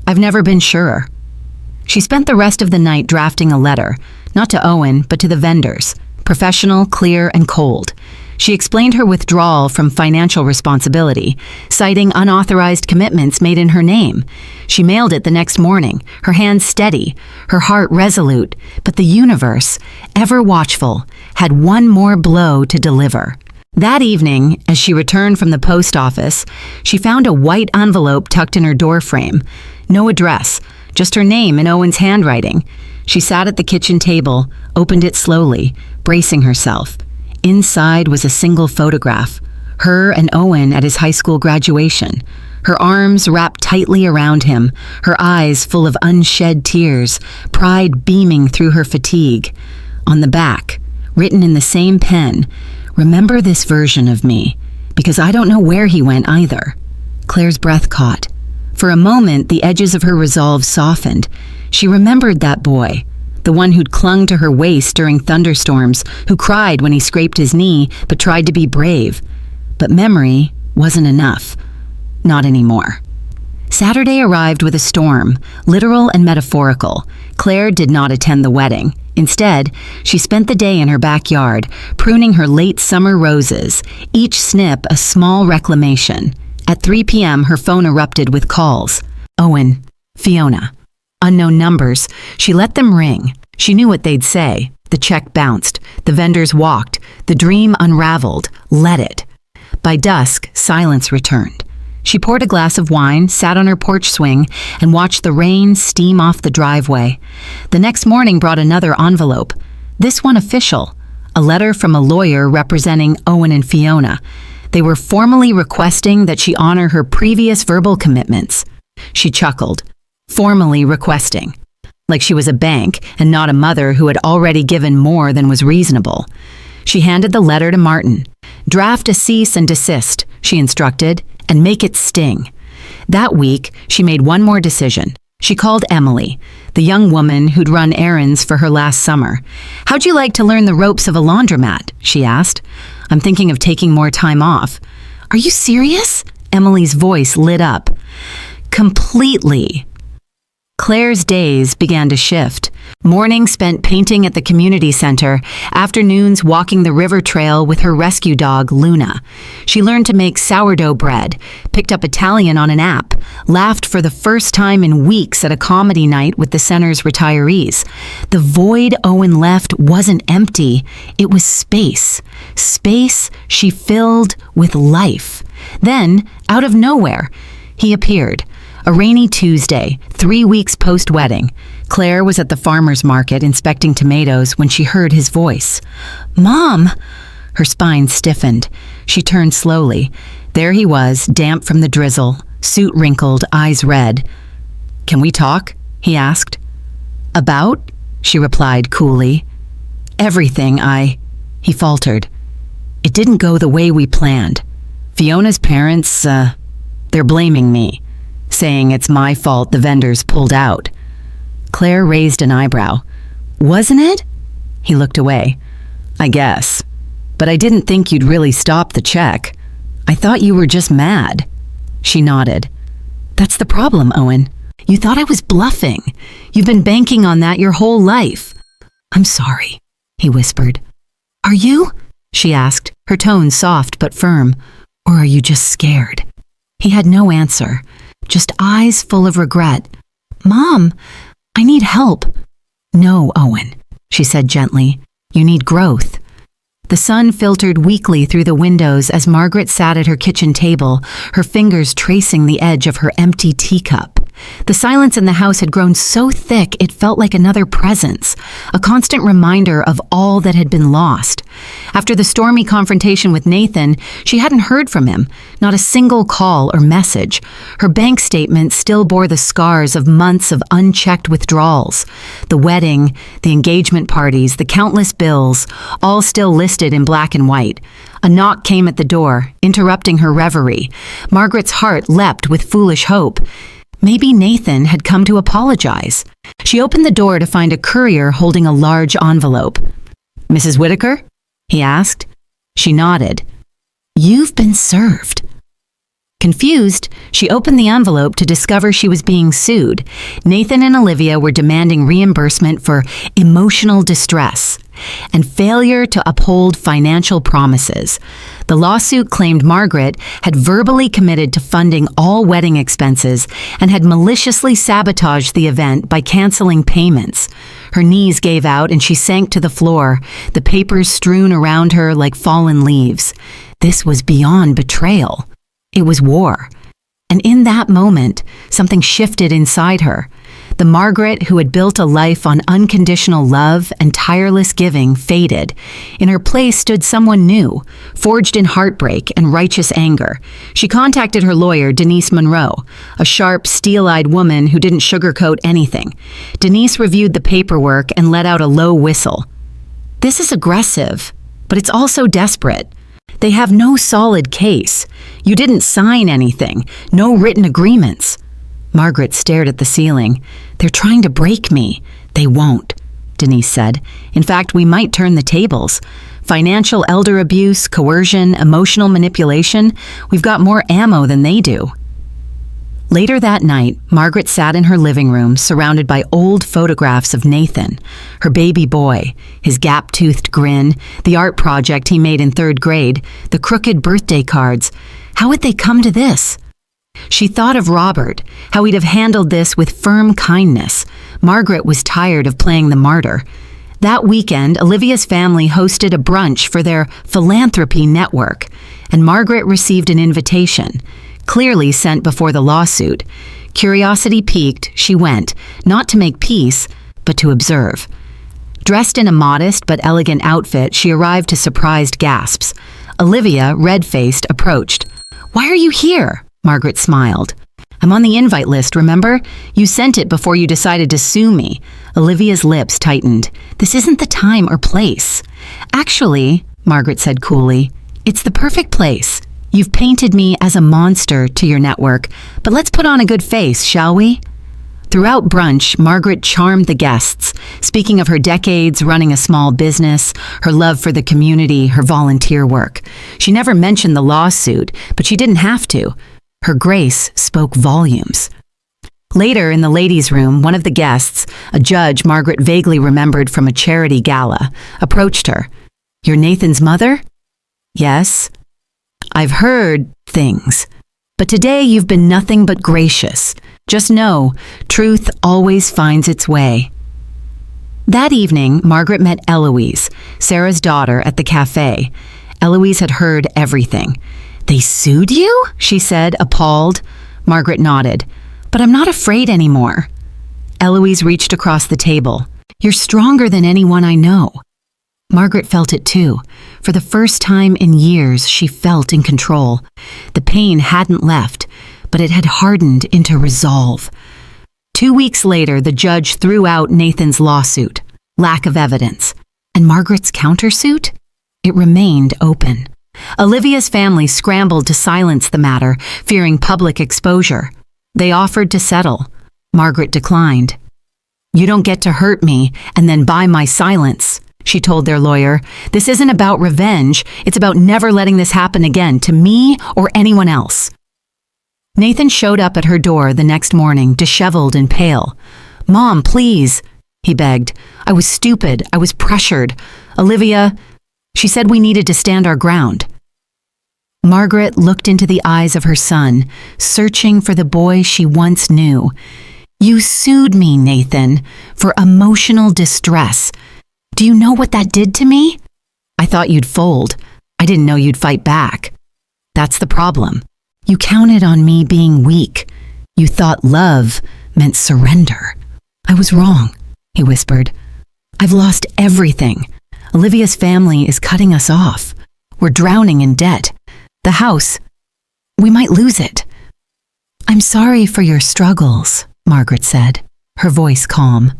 I've never been surer. She spent the rest of the night drafting a letter, not to Owen, but to the vendors, professional, clear, and cold. She explained her withdrawal from financial responsibility, citing unauthorized commitments made in her name. She mailed it the next morning, her hands steady, her heart resolute, but the universe, ever watchful, had one more blow to deliver. That evening, as she returned from the post office, she found a white envelope tucked in her doorframe. No address, just her name in Owen's handwriting. She sat at the kitchen table, opened it slowly, bracing herself. Inside was a single photograph, her and Owen at his high school graduation, her arms wrapped tightly around him, her eyes full of unshed tears, pride beaming through her fatigue. On the back, written in the same pen, remember this version of me, because I don't know where he went either. Claire's breath caught. For a moment, the edges of her resolve softened. She remembered that boy, the one who'd clung to her waist during thunderstorms, who cried when he scraped his knee but tried to be brave. But memory wasn't enough. Not anymore. Saturday arrived with a storm, literal and metaphorical. Claire did not attend the wedding. Instead, she spent the day in her backyard, pruning her late summer roses, each snip a small reclamation. At 3 p.m., her phone erupted with calls. Owen, Fiona. Unknown numbers. She let them ring. She knew what they'd say. The check bounced. The vendors walked. The dream unraveled. Let it. By dusk, silence returned. She poured a glass of wine, sat on her porch swing, and watched the rain steam off the driveway. The next morning brought another envelope. This one official. A letter from a lawyer representing Owen and Fiona. They were formally requesting that she honor her previous verbal commitments. She chuckled. Formally requesting. Like she was a bank and not a mother who had already given more than was reasonable. She handed the letter to Martin. Draft a cease and desist, she instructed, and make it sting. That week, she made one more decision. She called Emily, the young woman who'd run errands for her last summer. How'd you like to learn the ropes of a laundromat? She asked. I'm thinking of taking more time off. Are you serious? Emily's voice lit up. Completely. Claire's days began to shift. Mornings spent painting at the community center, afternoons walking the river trail with her rescue dog, Luna. She learned to make sourdough bread, picked up Italian on an app, laughed for the first time in weeks at a comedy night with the center's retirees. The void Owen left wasn't empty, it was space. Space she filled with life. Then, out of nowhere, he appeared. A rainy Tuesday, 3 weeks post-wedding. Claire was at the farmer's market inspecting tomatoes when she heard his voice. Mom! Her spine stiffened. She turned slowly. There he was, damp from the drizzle, suit wrinkled, eyes red. "Can we talk?" he asked. "About?" she replied coolly. "Everything, he faltered. "It didn't go the way we planned. Fiona's parents, they're blaming me, saying it's my fault the vendors pulled out." Claire raised an eyebrow. "Wasn't it?" He looked away. "I guess. But I didn't think you'd really stop the check. I thought you were just mad." She nodded. "That's the problem, Owen. You thought I was bluffing. You've been banking on that your whole life." "I'm sorry," he whispered. "Are you?" she asked, her tone soft but firm. "Or are you just scared?" He had no answer, just eyes full of regret. "Mom, I need help." "No, Owen," she said gently. "You need growth." The sun filtered weakly through the windows as Margaret sat at her kitchen table, her fingers tracing the edge of her empty teacup. The silence in the house had grown so thick it felt like another presence, a constant reminder of all that had been lost. After the stormy confrontation with Nathan, she hadn't heard from him, not a single call or message. Her bank statement still bore the scars of months of unchecked withdrawals. The wedding, the engagement parties, the countless bills, all still listed in black and white. A knock came at the door, interrupting her reverie. Margaret's heart leapt with foolish hope. Maybe Nathan had come to apologize. She opened the door to find a courier holding a large envelope. "Mrs. Whitaker?" he asked. She nodded. "You've been served." Confused, she opened the envelope to discover she was being sued. Nathan and Olivia were demanding reimbursement for emotional distress and failure to uphold financial promises. The lawsuit claimed Margaret had verbally committed to funding all wedding expenses and had maliciously sabotaged the event by canceling payments. Her knees gave out and she sank to the floor, the papers strewn around her like fallen leaves. This was beyond betrayal. It was war. And in that moment, something shifted inside her. The Margaret who had built a life on unconditional love and tireless giving faded. In her place stood someone new, forged in heartbreak and righteous anger. She contacted her lawyer, Denise Monroe, a sharp, steel-eyed woman who didn't sugarcoat anything. Denise reviewed the paperwork and let out a low whistle. "This is aggressive, but it's also desperate. They have no solid case. You didn't sign anything, no written agreements." Margaret stared at the ceiling. "They're trying to break me." "They won't," Denise said. "In fact, we might turn the tables. Financial elder abuse, coercion, emotional manipulation. We've got more ammo than they do." Later that night, Margaret sat in her living room, surrounded by old photographs of Nathan, her baby boy, his gap-toothed grin, the art project he made in 3rd grade, the crooked birthday cards. How had they come to this? She thought of Robert, how he'd have handled this with firm kindness. Margaret was tired of playing the martyr. That weekend, Olivia's family hosted a brunch for their philanthropy network, and Margaret received an invitation, clearly sent before the lawsuit. Curiosity piqued, she went, not to make peace, but to observe. Dressed in a modest but elegant outfit, she arrived to surprised gasps. Olivia, red-faced, approached. "Why are you here?" Margaret smiled. "I'm on the invite list, remember? You sent it before you decided to sue me." Olivia's lips tightened. "This isn't the time or place." "Actually," Margaret said coolly, "it's the perfect place. You've painted me as a monster to your network, but let's put on a good face, shall we?" Throughout brunch, Margaret charmed the guests, speaking of her decades running a small business, her love for the community, her volunteer work. She never mentioned the lawsuit, but she didn't have to. Her grace spoke volumes. Later, in the ladies' room, one of the guests, a judge Margaret vaguely remembered from a charity gala, approached her. "You're Nathan's mother?" "Yes." "I've heard things, but today you've been nothing but gracious. Just know, truth always finds its way." That evening, Margaret met Eloise, Sarah's daughter, at the cafe. Eloise had heard everything. "They sued you?" she said, appalled. Margaret nodded. "But I'm not afraid anymore." Eloise reached across the table. "You're stronger than anyone I know." Margaret felt it too. For the first time in years, she felt in control. The pain hadn't left, but it had hardened into resolve. 2 weeks later, the judge threw out Nathan's lawsuit. Lack of evidence. And Margaret's countersuit? It remained open. Olivia's family scrambled to silence the matter, fearing public exposure. They offered to settle. Margaret declined. "You don't get to hurt me and then buy my silence," she told their lawyer. "This isn't about revenge. It's about never letting this happen again to me or anyone else." Nathan showed up at her door the next morning, disheveled and pale. "Mom, please," he begged. "I was stupid. I was pressured. Olivia, she said we needed to stand our ground." Margaret looked into the eyes of her son, searching for the boy she once knew. "You sued me, Nathan, for emotional distress. Do you know what that did to me? I thought you'd fold. I didn't know you'd fight back. That's the problem. You counted on me being weak. You thought love meant surrender. I was wrong," he whispered. "I've lost everything. Olivia's family is cutting us off. We're drowning in debt. The house, we might lose it." "I'm sorry for your struggles," Margaret said, her voice calm.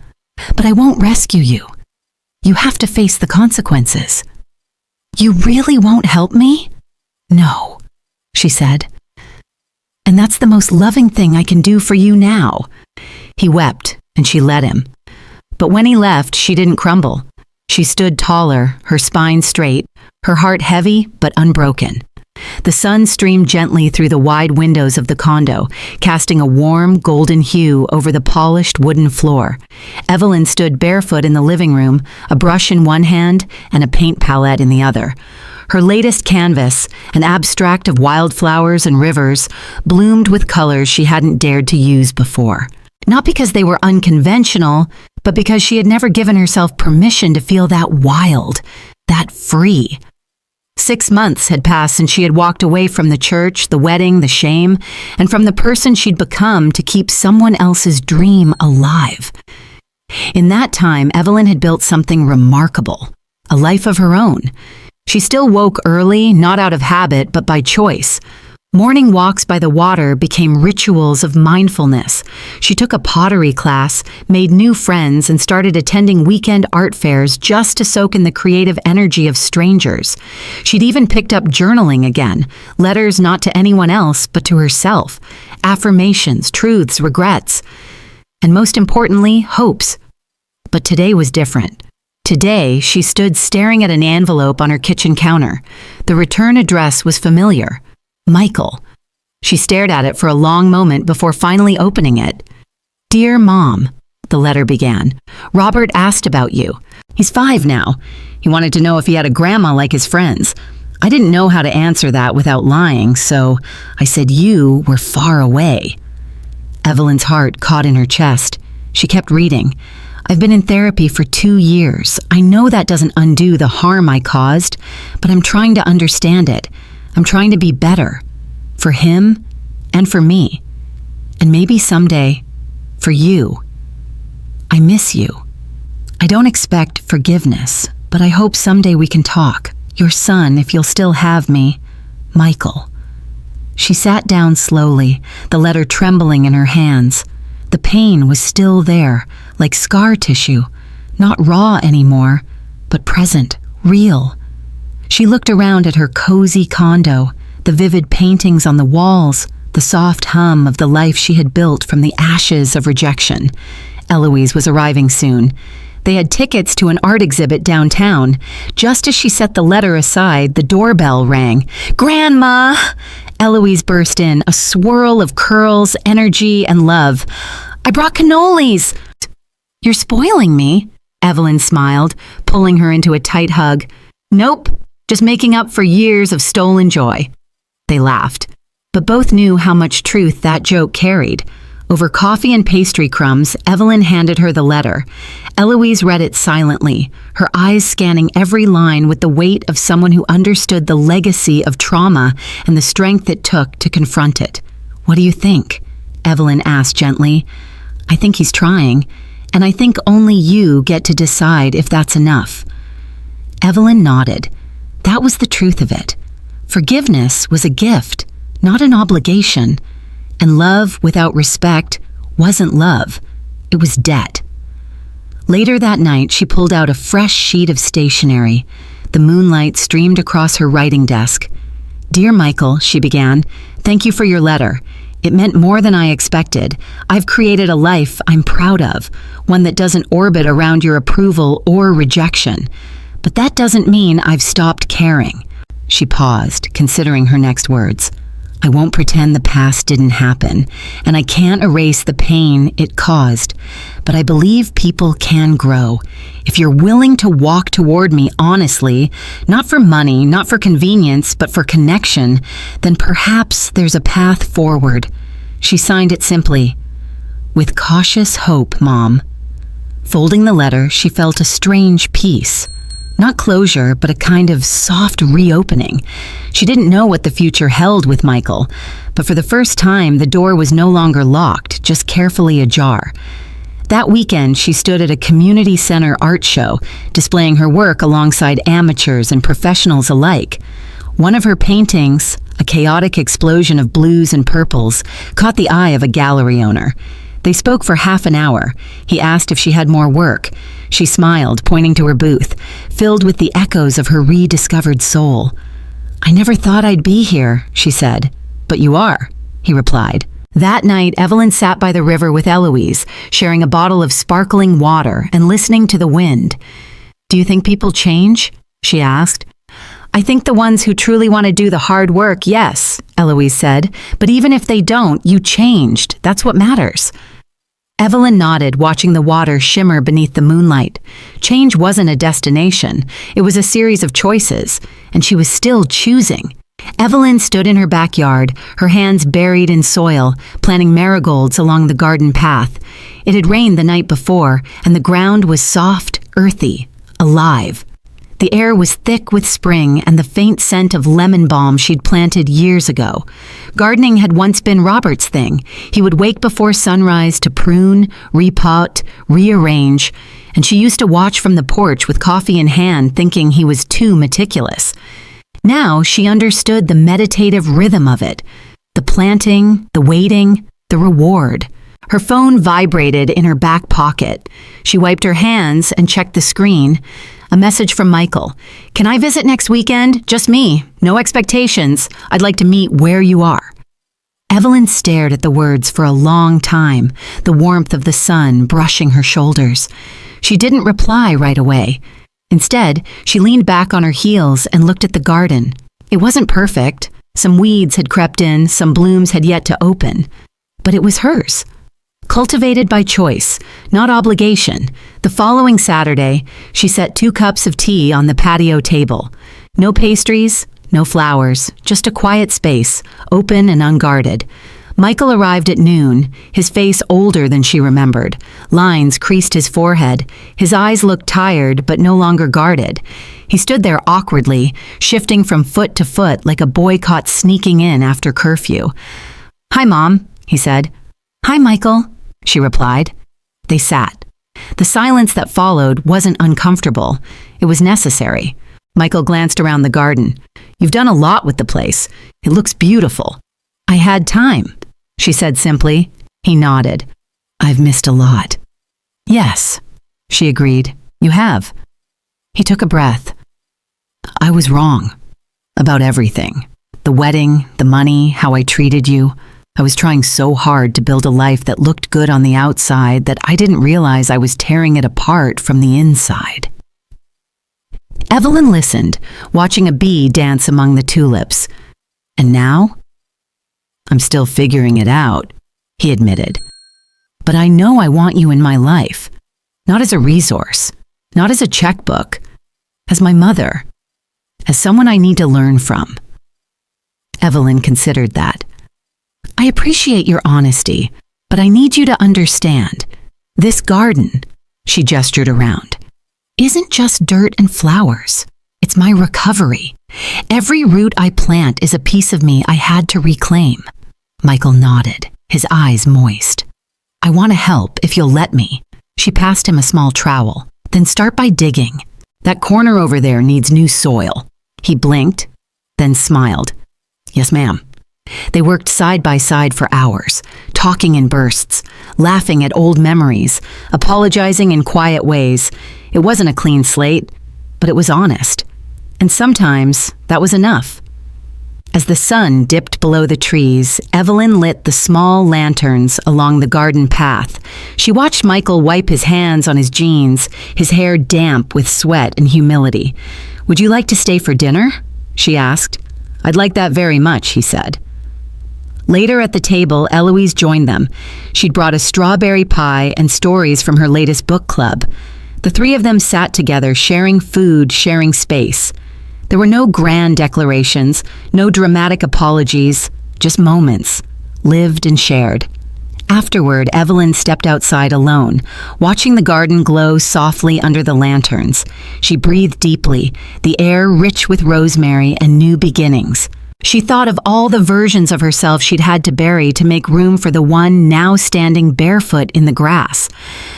"But I won't rescue you. You have to face the consequences." "You really won't help me?" "No," she said. "And that's the most loving thing I can do for you now." He wept, and she let him. But when he left, she didn't crumble. She stood taller, her spine straight, her heart heavy but unbroken. The sun streamed gently through the wide windows of the condo, casting a warm, golden hue over the polished wooden floor. Evelyn stood barefoot in the living room, a brush in one hand and a paint palette in the other. Her latest canvas, an abstract of wildflowers and rivers, bloomed with colors she hadn't dared to use before. Not because they were unconventional, but because she had never given herself permission to feel that wild, that free. 6 months had passed since she had walked away from the church, the wedding, the shame, and from the person she'd become to keep someone else's dream alive. In that time, Evelyn had built something remarkable, a life of her own. She still woke early, not out of habit, but by choice. Morning walks by the water became rituals of mindfulness. She took a pottery class, made new friends, and started attending weekend art fairs just to soak in the creative energy of strangers. She'd even picked up journaling again, letters not to anyone else but to herself, affirmations, truths, regrets, and most importantly, hopes. But today was different. Today, she stood staring at an envelope on her kitchen counter. The return address was familiar. Michael. She stared at it for a long moment before finally opening it. "Dear Mom," the letter began. "Robert asked about you. He's 5 now. He wanted to know if he had a grandma like his friends. I didn't know how to answer that without lying, so I said you were far away." Evelyn's heart caught in her chest. She kept reading. "I've been in therapy for 2 years. I know that doesn't undo the harm I caused, but I'm trying to understand it. I'm trying to be better. For him and for me. And maybe someday, for you. I miss you. I don't expect forgiveness, but I hope someday we can talk. Your son, if you'll still have me, Michael." She sat down slowly, the letter trembling in her hands. The pain was still there, like scar tissue, not raw anymore, but present, real. She looked around at her cozy condo, the vivid paintings on the walls, the soft hum of the life she had built from the ashes of rejection. Eloise was arriving soon. They had tickets to an art exhibit downtown. Just as she set the letter aside, the doorbell rang. "Grandma!" Eloise burst in, a swirl of curls, energy, and love. "I brought cannolis!" "You're spoiling me," Evelyn smiled, pulling her into a tight hug. "Nope. Just making up for years of stolen joy." They laughed, but both knew how much truth that joke carried. Over coffee and pastry crumbs, Evelyn handed her the letter. Eloise read it silently, her eyes scanning every line with the weight of someone who understood the legacy of trauma and the strength it took to confront it. "What do you think?" Evelyn asked gently. "I think he's trying, and I think only you get to decide if that's enough." Evelyn nodded. That was the truth of it. Forgiveness was a gift, not an obligation. And love without respect wasn't love. It was debt. Later that night, she pulled out a fresh sheet of stationery. The moonlight streamed across her writing desk. "Dear Michael," she began, "thank you for your letter. It meant more than I expected. I've created a life I'm proud of, one that doesn't orbit around your approval or rejection. But that doesn't mean I've stopped caring." She paused, considering her next words. "I won't pretend the past didn't happen, and I can't erase the pain it caused. But I believe people can grow. If you're willing to walk toward me honestly, not for money, not for convenience, but for connection, then perhaps there's a path forward." She signed it simply, "With cautious hope, Mom." Folding the letter, she felt a strange peace. Not closure, but a kind of soft reopening. She didn't know what the future held with Michael, but for the first time, the door was no longer locked, just carefully ajar. That weekend, she stood at a community center art show, displaying her work alongside amateurs and professionals alike. One of her paintings, a chaotic explosion of blues and purples, caught the eye of a gallery owner. They spoke for half an hour. He asked if she had more work. She smiled, pointing to her booth, filled with the echoes of her rediscovered soul. "I never thought I'd be here," she said. "But you are," he replied. That night, Evelyn sat by the river with Eloise, sharing a bottle of sparkling water and listening to the wind. "Do you think people change?" she asked. "I think the ones who truly want to do the hard work, yes," Eloise said. "But even if they don't, you changed. That's what matters." Evelyn nodded, watching the water shimmer beneath the moonlight. Change wasn't a destination. It was a series of choices, and she was still choosing. Evelyn stood in her backyard, her hands buried in soil, planting marigolds along the garden path. It had rained the night before, and the ground was soft, earthy, alive. The air was thick with spring and the faint scent of lemon balm she'd planted years ago. Gardening had once been Robert's thing. He would wake before sunrise to prune, repot, rearrange, and she used to watch from the porch with coffee in hand, thinking he was too meticulous. Now she understood the meditative rhythm of it, the planting, the waiting, the reward. Her phone vibrated in her back pocket. She wiped her hands and checked the screen. A message from Michael. "Can I visit next weekend? Just me. No expectations. I'd like to meet where you are." Evelyn stared at the words for a long time, the warmth of the sun brushing her shoulders. She didn't reply right away. Instead, she leaned back on her heels and looked at the garden. It wasn't perfect. Some weeds had crept in, some blooms had yet to open. But it was hers. Cultivated by choice, not obligation. The following Saturday, she set 2 cups of tea on the patio table. No pastries, no flowers, just a quiet space, open and unguarded. Michael arrived at noon, his face older than she remembered. Lines creased his forehead. His eyes looked tired, but no longer guarded. He stood there awkwardly, shifting from foot to foot like a boy caught sneaking in after curfew. "Hi, Mom," he said. "Hi, Michael," she replied. They sat. The silence that followed wasn't uncomfortable. It was necessary. Michael glanced around the garden. "You've done a lot with the place. It looks beautiful." "I had time," she said simply. He nodded. "I've missed a lot." "Yes," she agreed. "You have." He took a breath. "I was wrong. About everything. The wedding, the money, how I treated you. I was trying so hard to build a life that looked good on the outside that I didn't realize I was tearing it apart from the inside." Evelyn listened, watching a bee dance among the tulips. "And now?" "I'm still figuring it out," he admitted. "But I know I want you in my life. Not as a resource, not as a checkbook, as my mother, as someone I need to learn from." Evelyn considered that. "I appreciate your honesty, but I need you to understand. This garden," she gestured around, "isn't just dirt and flowers. It's my recovery. Every root I plant is a piece of me I had to reclaim." Michael nodded, his eyes moist. "I want to help if you'll let me." She passed him a small trowel. "Then start by digging. That corner over there needs new soil." He blinked, then smiled. "Yes, ma'am." They worked side by side for hours, talking in bursts, laughing at old memories, apologizing in quiet ways. It wasn't a clean slate, but it was honest. And sometimes that was enough. As the sun dipped below the trees, Evelyn lit the small lanterns along the garden path. She watched Michael wipe his hands on his jeans, his hair damp with sweat and humility. "Would you like to stay for dinner?" she asked. "I'd like that very much," he said. Later at the table, Eloise joined them. She'd brought a strawberry pie and stories from her latest book club. The three of them sat together, sharing food, sharing space. There were no grand declarations, no dramatic apologies, just moments, lived and shared. Afterward, Evelyn stepped outside alone, watching the garden glow softly under the lanterns. She breathed deeply, the air rich with rosemary and new beginnings. She thought of all the versions of herself she'd had to bury to make room for the one now standing barefoot in the grass.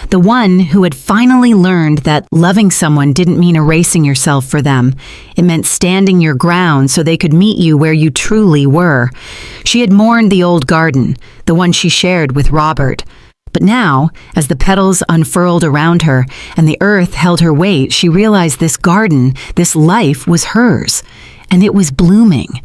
The one who had finally learned that loving someone didn't mean erasing yourself for them. It meant standing your ground so they could meet you where you truly were. She had mourned the old garden, the one she shared with Robert. But now, as the petals unfurled around her and the earth held her weight, she realized this garden, this life was hers, and it was blooming.